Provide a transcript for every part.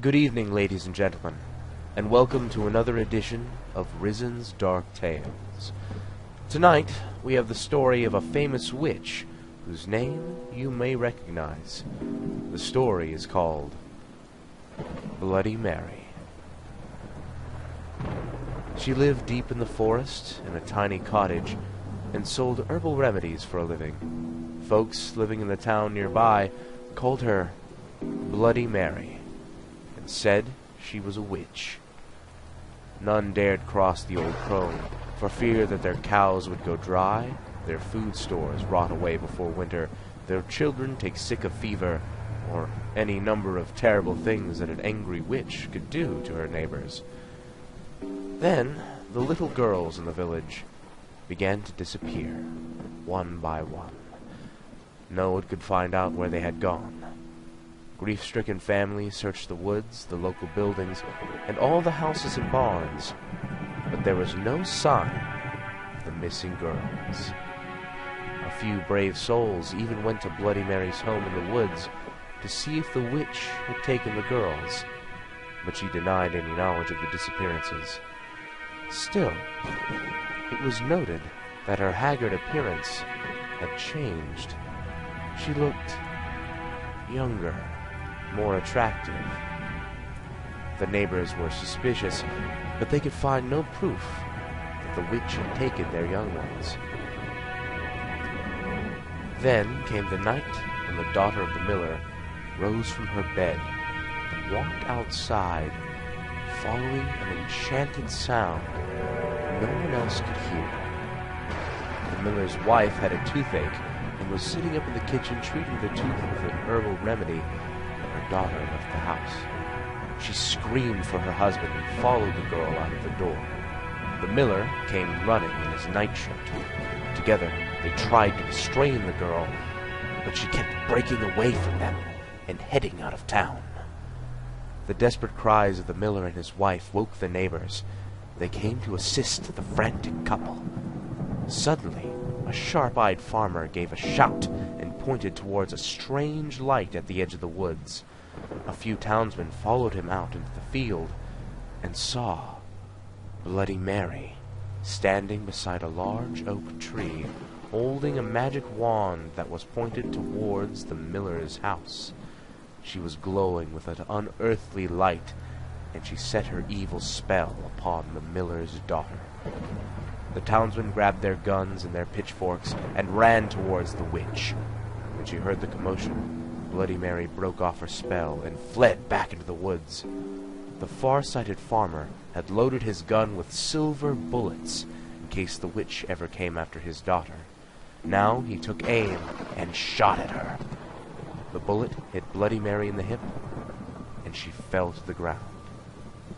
Good evening, ladies and gentlemen, and welcome to another edition of Risen's Dark Tales. Tonight, we have the story of a famous witch whose name you may recognize. The story is called Bloody Mary. She lived deep in the forest in a tiny cottage and sold herbal remedies for a living. Folks living in the town nearby called her Bloody Mary and said she was a witch. None dared cross the old crone for fear that their cows would go dry, their food stores rot away before winter, their children take sick of fever, or any number of terrible things that an angry witch could do to her neighbors. Then the little girls in the village began to disappear, one by one. No one could find out where they had gone. Grief-stricken families searched the woods, the local buildings, and all the houses and barns, but there was no sign of the missing girls. A few brave souls even went to Bloody Mary's home in the woods to see if the witch had taken the girls, but she denied any knowledge of the disappearances. Still, it was noted that her haggard appearance had changed. She looked younger, more attractive. The neighbors were suspicious, but they could find no proof that the witch had taken their young ones. Then came the night when the daughter of the miller rose from her bed and walked outside, following an enchanted sound no one else could hear. The miller's wife had a toothache and was sitting up in the kitchen treating the tooth with an herbal remedy when her daughter left the house. She screamed for her husband and followed the girl out of the door. The miller came running in his nightshirt. Together, they tried to restrain the girl, but she kept breaking away from them and heading out of town. The desperate cries of the miller and his wife woke the neighbors. They came to assist the frantic couple. Suddenly, a sharp-eyed farmer gave a shout and pointed towards a strange light at the edge of the woods. A few townsmen followed him out into the field and saw Bloody Mary standing beside a large oak tree, holding a magic wand that was pointed towards the miller's house. She was glowing with an unearthly light, and she set her evil spell upon the miller's daughter. The townsmen grabbed their guns and their pitchforks and ran towards the witch. When she heard the commotion, Bloody Mary broke off her spell and fled back into the woods. The far-sighted farmer had loaded his gun with silver bullets in case the witch ever came after his daughter. Now he took aim and shot at her. The bullet hit Bloody Mary in the hip, and she fell to the ground.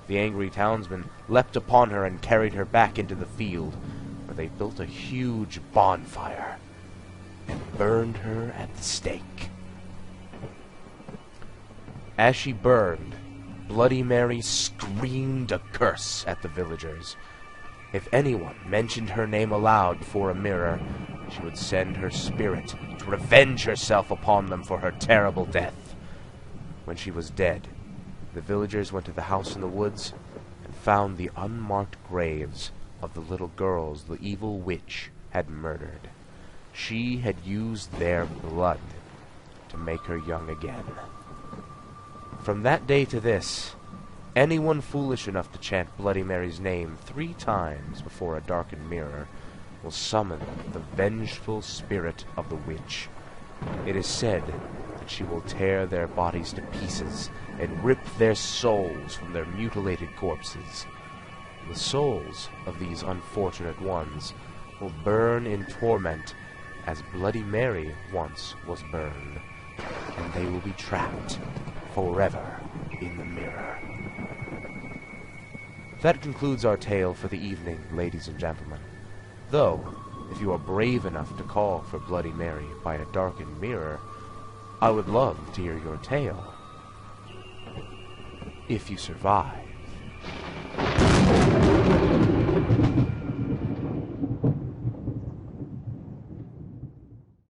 The angry townsmen leapt upon her and carried her back into the field, where they built a huge bonfire and burned her at the stake. As she burned, Bloody Mary screamed a curse at the villagers. If anyone mentioned her name aloud before a mirror, she would send her spirit to revenge herself upon them for her terrible death. When she was dead, the villagers went to the house in the woods and found the unmarked graves of the little girls the evil witch had murdered. She had used their blood to make her young again. From that day to this, anyone foolish enough to chant Bloody Mary's name 3 times before a darkened mirror will summon the vengeful spirit of the witch. It is said that she will tear their bodies to pieces and rip their souls from their mutilated corpses. The souls of these unfortunate ones will burn in torment as Bloody Mary once was burned, and they will be trapped forever in the mirror. That concludes our tale for the evening, ladies and gentlemen. Though, if you are brave enough to call for Bloody Mary by a darkened mirror, I would love to hear your tale. If you survive.